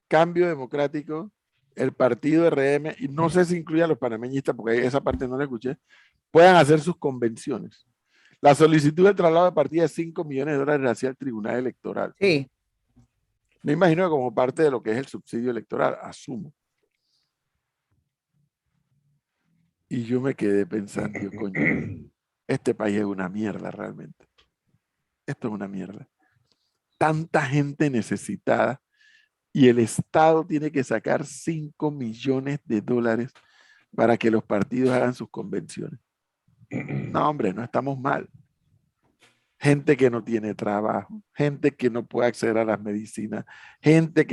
Cambio Democrático, el partido RM, y no sé si incluye a los panameñistas, porque esa parte no la escuché, puedan hacer sus convenciones. La solicitud de traslado de partida de $5 millones hacia el Tribunal Electoral. Sí. Me imagino que como parte de lo que es el subsidio electoral, asumo. Y yo me quedé pensando, coño, este país es una mierda realmente. Esto es una mierda. Tanta gente necesitada y el Estado tiene que sacar $5 millones para que los partidos hagan sus convenciones. No, hombre, no estamos mal. Gente que no tiene trabajo, gente que no puede acceder a las medicinas, gente,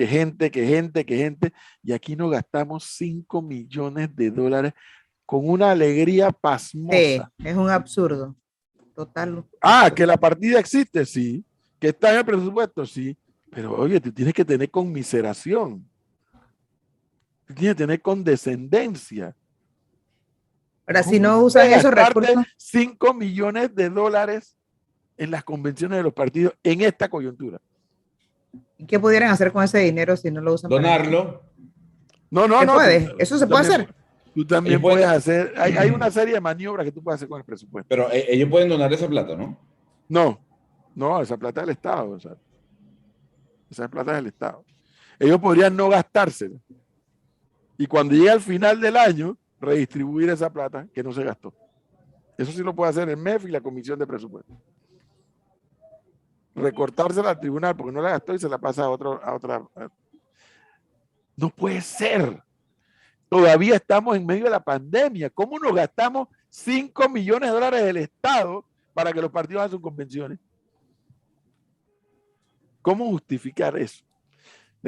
y aquí nos gastamos $5 millones con una alegría pasmosa. Sí, es un absurdo. Total. Que la partida existe, sí. Que está en el presupuesto, sí. Pero oye, tú tienes que tener conmiseración. Tú tienes que tener condescendencia. Ahora, si no usan esos recursos. $5 millones en las convenciones de los partidos en esta coyuntura. ¿Y qué pudieran hacer con ese dinero si no lo usan? Donarlo. No. Eso se puede hacer. Tú también puedes hacer, hay una serie de maniobras que tú puedes hacer con el presupuesto. Pero ellos pueden donar esa plata, ¿no? No, esa plata es del Estado. O sea, esa plata es del Estado. Ellos podrían no gastársela. Y cuando llegue al final del año, redistribuir esa plata que no se gastó. Eso sí lo puede hacer el MEF y la Comisión de Presupuesto. Recortársela al tribunal porque no la gastó y se la pasa a otra. No puede ser. Todavía estamos en medio de la pandemia. ¿Cómo nos gastamos $5 millones del Estado para que los partidos hagan sus convenciones? ¿Cómo justificar eso?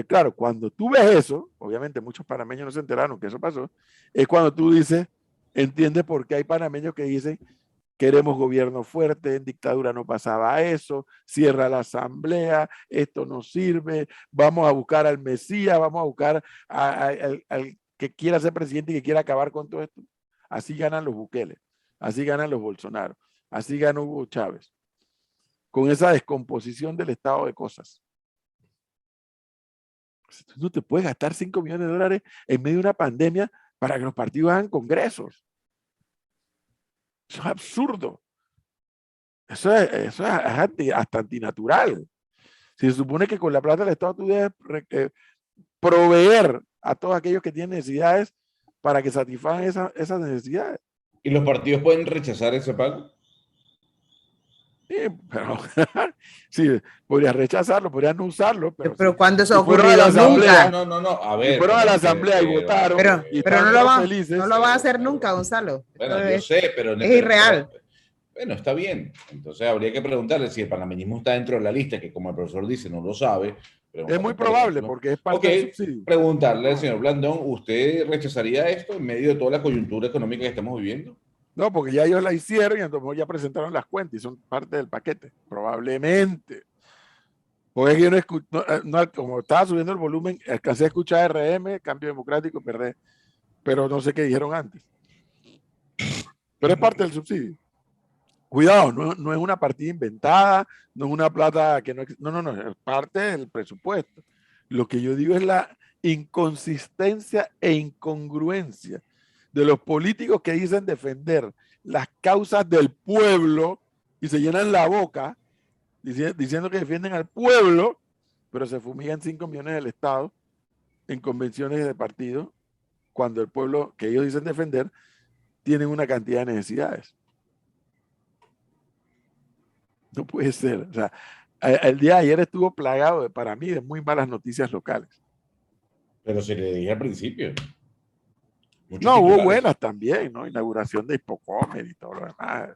Claro, cuando tú ves eso, obviamente muchos panameños no se enteraron que eso pasó, es cuando tú dices, entiendes por qué hay panameños que dicen queremos gobierno fuerte, en dictadura no pasaba eso, cierra la asamblea, esto no sirve, vamos a buscar al Mesías, vamos a buscar al que quiera ser presidente y que quiera acabar con todo esto. Así ganan los Bukele, así ganan los Bolsonaro, así gana Hugo Chávez, con esa descomposición del estado de cosas. Tú no te puedes gastar 5 millones de dólares en medio de una pandemia para que los partidos hagan congresos. Eso es absurdo. Eso es hasta antinatural. Si se supone que con la plata del Estado tú debes proveer a todos aquellos que tienen necesidades para que satisfagan esas necesidades. ¿Y los partidos pueden rechazar ese pago? Sí, pero sí, podrías rechazarlo, podrías no usarlo. Pero cuando eso ha si fueron a la ocurrido, asamblea, nunca. A ver. Si fueron a la asamblea y votaron. Pero no lo van a hacer nunca, Gonzalo. Bueno, yo sé, pero es irreal. Bueno, está bien. Entonces habría que preguntarle si el panameñismo está dentro de la lista, que como el profesor dice, no lo sabe. Es muy probable, porque es parte del subsidio. Preguntarle al señor Blandón, ¿usted rechazaría esto en medio de toda la coyuntura económica que estamos viviendo? No, porque ya ellos la hicieron y entonces ya presentaron las cuentas y son parte del paquete, probablemente. Porque es que yo como estaba subiendo el volumen, alcancé a escuchar RM, Cambio Democrático, PRD, pero no sé qué dijeron antes. Pero es parte del subsidio. Cuidado, no es una partida inventada, no es una plata que no existe. No, es parte del presupuesto. Lo que yo digo es la inconsistencia e incongruencia de los políticos que dicen defender las causas del pueblo y se llenan la boca diciendo que defienden al pueblo, pero se fumigan 5 millones del Estado en convenciones de partido, cuando el pueblo que ellos dicen defender tienen una cantidad de necesidades. No puede ser. O sea, el día de ayer estuvo plagado, para mí, de muy malas noticias locales. Pero se le dije al principio. No, hubo buenas también, ¿no? Inauguración de Expocomer y todo lo demás.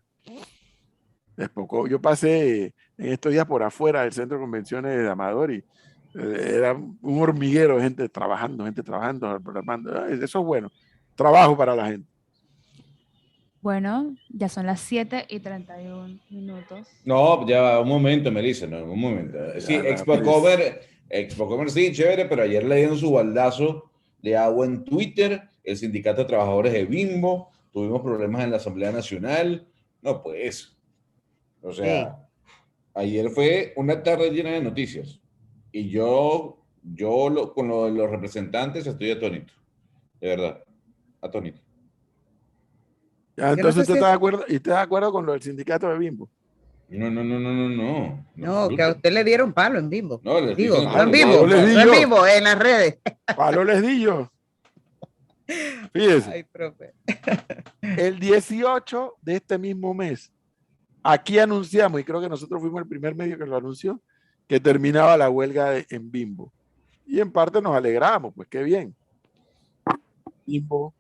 Yo pasé en estos días por afuera del centro de convenciones de Amador y era un hormiguero de gente trabajando, programando. Eso es bueno. Trabajo para la gente. Bueno, ya son las 7:31. No, ya va, un momento, Melissa, no, un momento. Sí, Expocomer sí, chévere, pero ayer le dieron su baldazo de agua en Twitter, el Sindicato de Trabajadores de Bimbo, tuvimos problemas en la Asamblea Nacional, no pues, o sea, ayer fue una tarde llena de noticias y yo con lo de los representantes estoy atónito, de verdad, atónito. Ya, entonces ¿usted está de acuerdo? ¿Y está de acuerdo con lo del sindicato de Bimbo? No, que a usted le dieron palo en Bimbo. No, les digo, no en Bimbo, no en Bimbo, en las redes. Palo les di yo. Fíjese. Ay, profe. El 18 de este mismo mes, aquí anunciamos, y creo que nosotros fuimos el primer medio que lo anunció, que terminaba la huelga en Bimbo. Y en parte nos alegramos, pues qué bien. Bimbo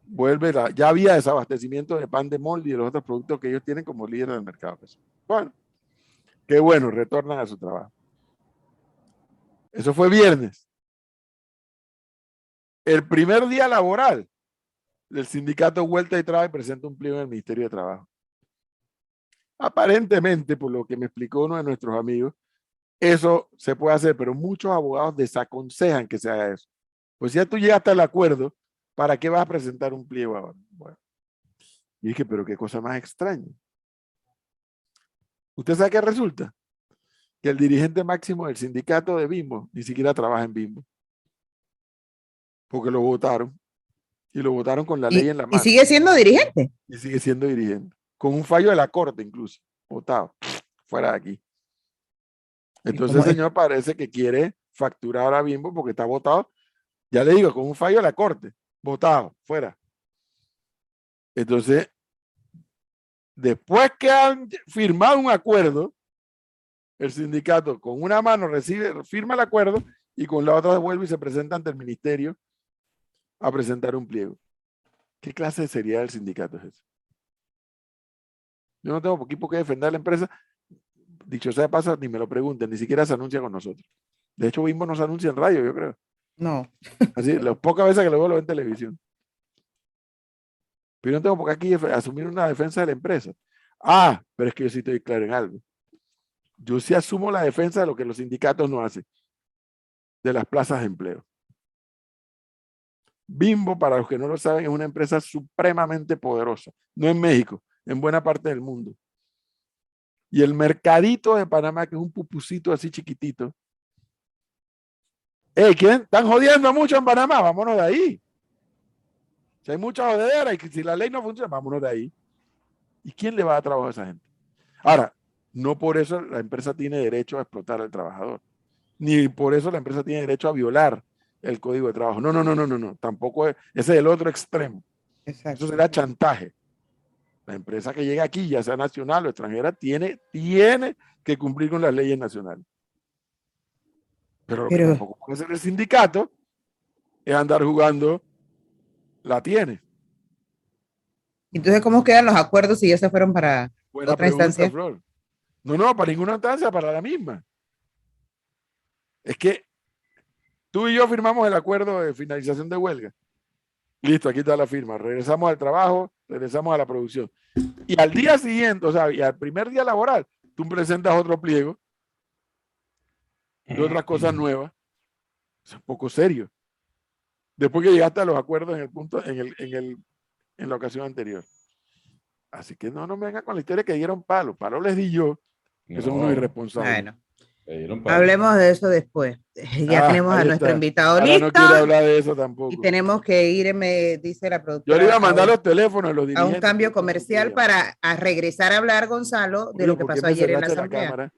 vuelve, ya había desabastecimiento de pan de molde y de los otros productos que ellos tienen como líderes del mercado. Bueno, qué bueno, retornan a su trabajo. Eso fue viernes. El primer día laboral, el sindicato Vuelta y Trabajo presenta un pliego en el Ministerio de Trabajo. Aparentemente, por lo que me explicó uno de nuestros amigos, eso se puede hacer, pero muchos abogados desaconsejan que se haga eso. Pues si ya tú llegaste al acuerdo, ¿para qué vas a presentar un pliego ahora? Bueno, y dije, pero qué cosa más extraña. ¿Usted sabe qué resulta? Que el dirigente máximo del sindicato de Bimbo ni siquiera trabaja en Bimbo. Porque lo votaron. Y lo votaron con la ley en la mano. ¿Y sigue siendo dirigente? Y sigue siendo dirigente. Con un fallo de la corte incluso. Votado. Fuera de aquí. Entonces el señor parece que quiere facturar a Bimbo porque está votado. Ya le digo, con un fallo de la corte. Votado. Fuera. Entonces, después que han firmado un acuerdo, el sindicato con una mano firma el acuerdo y con la otra devuelve y se presenta ante el ministerio a presentar un pliego. ¿Qué clase de seriedad del sindicato es eso? Yo no tengo por qué defender a la empresa. Dicho sea de paso, ni me lo pregunten, ni siquiera se anuncia con nosotros. De hecho, Bimbo no se anuncia en radio, yo creo. No. Así, las pocas veces que lo veo en televisión. Pero yo no tengo por qué aquí asumir una defensa de la empresa. Pero es que yo sí estoy claro en algo. Yo sí asumo la defensa de lo que los sindicatos no hacen, de las plazas de empleo. Bimbo, para los que no lo saben, es una empresa supremamente poderosa, no en México, en buena parte del mundo. Y el mercadito de Panamá, que es un pupucito así chiquitito. ¿Quién? ¿Están jodiendo mucho en Panamá? Vámonos de ahí. Si hay mucha jodedera y si la ley no funciona, vámonos de ahí. ¿Y quién le va a dar trabajo a esa gente? Ahora, no por eso la empresa tiene derecho a explotar al trabajador. Ni por eso la empresa tiene derecho a violar el código de trabajo. No. Tampoco ese es el otro extremo. Exacto. Eso será chantaje. La empresa que llegue aquí, ya sea nacional o extranjera, tiene que cumplir con las leyes nacionales. Pero lo que tampoco puede hacer el sindicato es andar jugando la tiene. Entonces, ¿cómo quedan los acuerdos si ya se fueron para Buena otra pregunta, instancia? Flor. No, para ninguna instancia, para la misma. Es que tú y yo firmamos el acuerdo de finalización de huelga. Listo, aquí está la firma. Regresamos al trabajo, regresamos a la producción. Y al día siguiente, o sea, y al primer día laboral, tú presentas otro pliego de otras cosas nuevas. Es un poco serio. Después que llegaste a los acuerdos en el punto, en la ocasión anterior. Así que no me vengan con la historia que dieron palo. Palo les di yo, que son unos irresponsables. Bueno, hablemos de eso después. Ya tenemos a nuestro invitado listo. No quiero hablar de eso tampoco. Y tenemos que ir, me dice la productora. Yo le iba a mandar los teléfonos a los dirigentes. A un cambio comercial para regresar a hablar, Gonzalo, de lo que pasó ayer en la asamblea.